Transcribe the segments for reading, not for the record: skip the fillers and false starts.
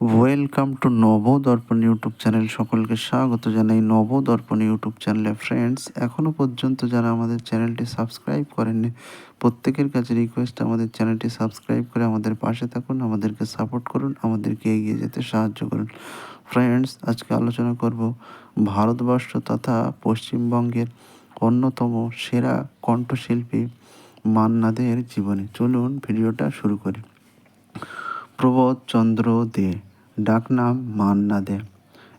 Welcome to Nabadarpan YouTube channel. সকলকে স্বাগত জানাই নবদর্পণ ইউটিউব চ্যানেলে। ফ্রেন্ডস, এখনও পর্যন্ত যারা আমাদের চ্যানেলটি সাবস্ক্রাইব করেননি, প্রত্যেকের কাছে রিকোয়েস্ট, আমাদের চ্যানেলটি সাবস্ক্রাইব করে আমাদের পাশে থাকুন, আমাদেরকে সাপোর্ট করুন, আমাদেরকে এগিয়ে যেতে সাহায্য করুন। ফ্রেন্ডস, আজকে আলোচনা করব ভারতবর্ষ তথা পশ্চিমবঙ্গের অন্যতম সেরা কণ্ঠশিল্পী মান্না দের জীবনী। চলুন ভিডিওটা শুরু করি। প্রবোধচন্দ্র দে, ডাকনাম মান্না দে,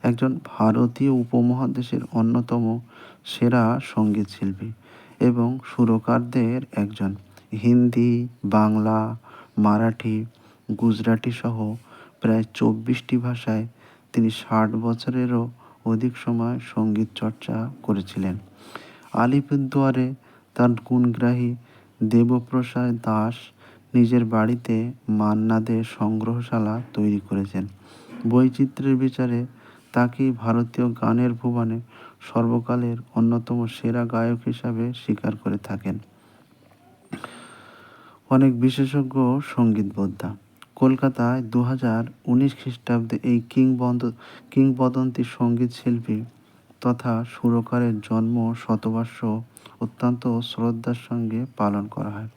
একজন ভারতীয় উপমহাদেশের অন্যতম সেরা সঙ্গীত শিল্পী এবং সুরকারদের একজন। হিন্দি, বাংলা, মারাঠি, গুজরাটি সহ প্রায় 24টি ভাষায় তিনি 60 বছরেরও অধিক সময় সঙ্গীত চর্চা করেছিলেন। আলিপুরদুয়ারে তার গুণগ্রাহী দেবপ্রসাদ দাস নিজের বাড়িতে মান্না দে সংগ্রহশালা তৈরি করেছেন। বৈচিত্র্যের বিচারে তাকেই ভারতীয় গানের ভুবনে সর্বকালের অন্যতম সেরা গায়ক হিসাবে স্বীকার করে থাকেন অনেক বিশেষজ্ঞ সঙ্গীত বোদ্ধা। কলকাতায় 2019 খ্রিস্টাব্দে এই কিংবদন্তি সঙ্গীত শিল্পী তথা সুরকারের জন্ম শতবর্ষ অত্যন্ত শ্রদ্ধার সঙ্গে পালন করা হয়।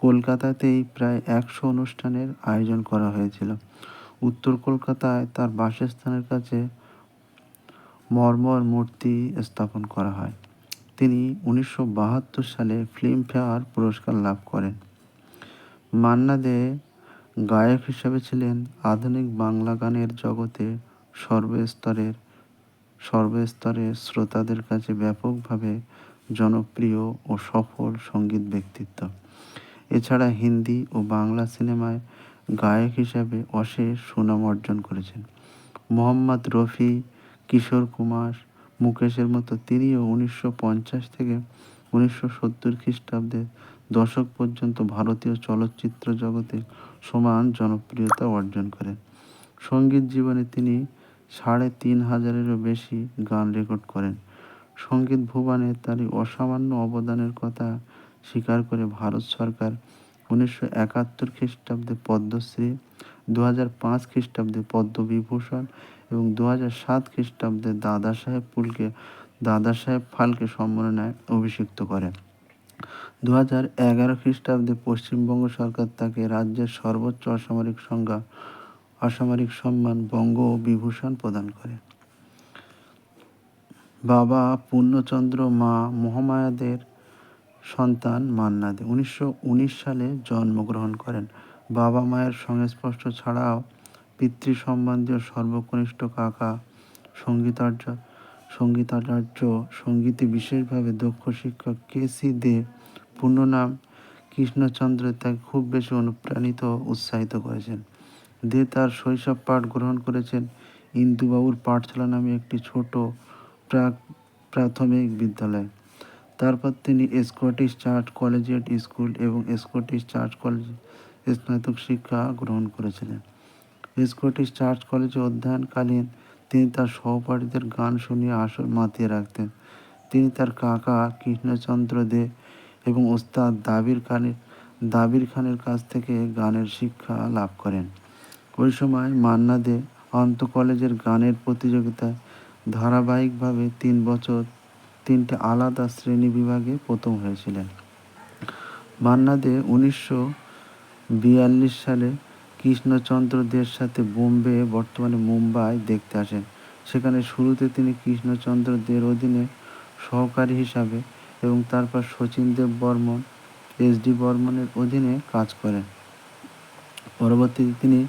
কলকাতাতেই প্রায় 100 অনুষ্ঠানের আয়োজন করা হয়েছিল। উত্তর কলকাতায় তার বাসস্থানের কাছে মর্মর মূর্তি স্থাপন করা হয়। তিনি 1972 সালে ফিল্মফেয়ার পুরস্কার লাভ করেন। মান্না দে গায়ক হিসেবে ছিলেন আধুনিক বাংলা গানের জগতে সর্বস্তরের শ্রোতাদের কাছে ব্যাপকভাবে জনপ্রিয় ও সফল সঙ্গীত ব্যক্তিত্ব। এছাড়া হিন্দি ও বাংলা সিনেমায় গায়ক হিসাবে অশেষ সুনাম অর্জন করেছেন। মোহাম্মদ রফি, কিশোর কুমার, মুকেশের মতো তিনিও 1950 থেকে 1970 খ্রিস্টাব্দের দশক পর্যন্ত ভারতীয় চলচ্চিত্র জগতে সমান জনপ্রিয়তা অর্জন করেন। সঙ্গীত জীবনে তিনি 3,500-এরও বেশি গান রেকর্ড করেন। সঙ্গীত ভুবনে তার এই অসামান্য অবদানের কথা স্বীকার করে ভারত সরকার 1971 খ্রিস্টাব্দে পদ্মশ্রী, 2005 খ্রিস্টাব্দে পদ্মবিভূষণ এবং 2007 খ্রিস্টাব্দে দাদাসাহেব ফালকে সম্মাননায় অভিষিক্ত করে। 2011 খ্রিস্টাব্দে পশ্চিমবঙ্গ সরকার তাকে রাজ্যের সর্বোচ্চ অসামরিক সম্মান বঙ্গবিভূষণ প্রদান করে। বাবা পূর্ণচন্দ্র, মা মহামায়াদের সন্তান মান্না দে 1919 সালে জন্মগ্রহণ করেন। বাবা মায়ের সংস্পর্শ ছাড়াও পিতৃ সম্বন্ধীয় সর্বকনিষ্ঠ কাকা সঙ্গীতাচার্য, সঙ্গীতে বিশেষভাবে দক্ষ শিক্ষক কেসি দে, পূর্ণ নাম কৃষ্ণচন্দ্র, তাকে খুব বেশি অনুপ্রাণিত ও উৎসাহিত করেছেন। দে তার শৈশব পাঠ গ্রহণ করেছেন ইন্দুবাবুর পাঠশালা নামে একটি ছোট প্রাথমিক বিদ্যালয়। তারপর তিনি স্কটিশ চার্চ কলেজিয়েট স্কুল এবং স্কটিশ চার্চ কলেজে স্নাতক শিক্ষা গ্রহণ করেছিলেন। স্কটিশ চার্চ কলেজে অধ্যয়নকালীন তিনি তার সহপাঠীদের গান শুনিয়ে আসর মাতিয়ে রাখতেন। তিনি তার কাকা কৃষ্ণচন্দ্র দে এবং ওস্তাদ দাবির খানের কাছ থেকে গানের শিক্ষা লাভ করেন। ওই সময় মান্না দে আন্ত কলেজের গানের প্রতিযোগিতায় ধারাবাহিকভাবে 3 বছর 3টে আলাদা শ্রেণী বিভাগে প্রথম হয়েছিলেন। মান্না দে 1942 সালে কৃষ্ণচন্দ্র দের সাথে বোম্বে, বর্তমানে মুম্বাই দেখতে আসেন। সেখানে শুরুতে তিনি কৃষ্ণচন্দ্র দের অধীনে সহকারী হিসাবে এবং তারপর শচীন দেব বর্মন, এস.ডি. বর্মনের অধীনে কাজ করেন। পরবর্তীতে তিনি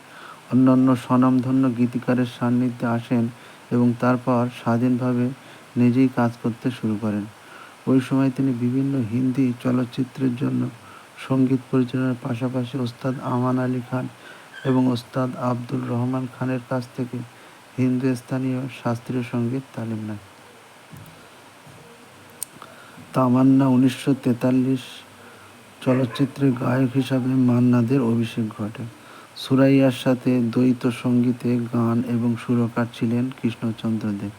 অন্যান্য স্বনামধন্য গীতিকারের সান্নিধ্যে আসেন এবং তারপর স্বাধীনভাবে নিজেই কাজ করতে শুরু করেন। ওই সময় তিনি বিভিন্ন হিন্দি চলচ্চিত্রের জন্য সঙ্গীত পরিচালনার পাশাপাশি ওস্তাদ আমান আলী খান এবং ওস্তাদ আব্দুল রহমান খানের কাছ থেকে হিন্দুস্তানি শাস্ত্রীয় সঙ্গীত তালিম নেন। তামান্না 1943 চলচ্চিত্রে গায়ক হিসাবে মান্না দের অভিষেক ঘটে। সুরাইয়ার সাথে দ্বৈত সঙ্গীতে গান এবং সুরকার ছিলেন কৃষ্ণচন্দ্র দে।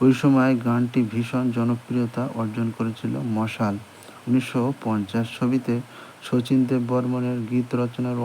ওই সময় গানটি ভীষণ জনপ্রিয়তা অর্জন করেছিল। মশাল 1950 ছবিতে শচীন দেব বর্মনের গীত রচনার